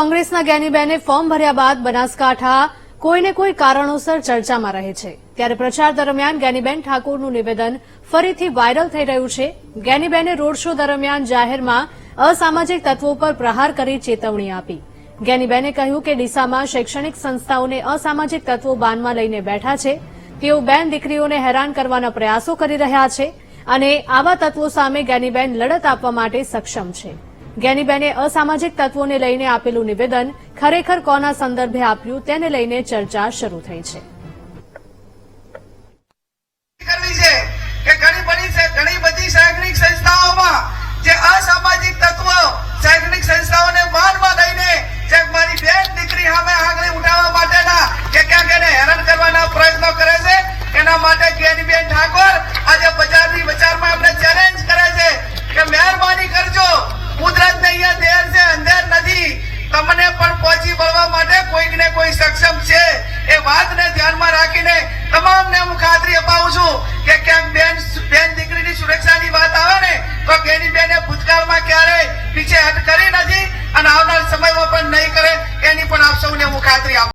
કોંગ્રેસના જ્ઞાનીબેને ફોર્મ ભર્યા બાદ બનાસકાંઠા કોઈને કોઈ કારણોસર ચર્ચામાં રહે છે, ત્યારે પ્રચાર દરમિયાન જ્ઞાનીબેન ઠાકોરનું નિવેદન ફરીથી વાયરલ થઈ રહ્યું છે। જ્ઞાનીબેને રોડ શો દરમિયાન જાહેરમાં અસામાજિક તત્વો પર પ્રહાર કરી ચેતવણી આપી। જ્ઞાનીબેને કહ્યું કે ડીસામાં શૈક્ષણિક સંસ્થાઓને અસામાજિક તત્વો બાનમાં લઈને બેઠા છે। તેઓ બેન દીકરીઓને હેરાન કરવાના પ્રયાસો કરી રહ્યા છે અને આવા તત્વો સામે જ્ઞાનીબેન લડત આપવા માટે સક્ષમ છે। જ્ઞાનીબેને અસામાજિક તત્વોને લઈને આપેલું નિવેદન ખરેખર કોના સંદર્ભે આપ્યું તેને લઈને ચર્ચા શરૂ થઈ છે। ઘણી બધી શૈક્ષણિક સંસ્થાઓમાં જે અસામાજિક તત્વો શૈક્ષણિક સંસ્થાઓને બાનમાં લઈને જે મારી બેન દીકરી સામે આગળ ઉઠાવવા માટેના કે ક્યાંક એને હેરાન કરવાના પ્રયત્નો કરે છે, એના માટે જ્ઞાનીબેન ઠાકોર આજે બજારની બજારમાં આપણે ચેલેન્જ કરે છે કે મહેરબાની કરજો, કુદરતને અહીંયા દેર છે, અંધેર નથી, તમને પણ પહોંચી વળવા માટે કોઈક ને કોઈ સક્ષમ છે। એ વાતને ધ્યાનમાં રાખીને તમામને હું ખાતરી અપાવું છું કે ક્યાંક બેન દીકરીની સુરક્ષાની વાત આવે ને તો જ્ઞાનીબેને ભૂતકાળમાં ક્યારેય પીછે હટ કરી નથી અને આવનાર સમયમાં પણ નહીં કરે, એની પણ આપ સૌને હું ખાતરી આપું।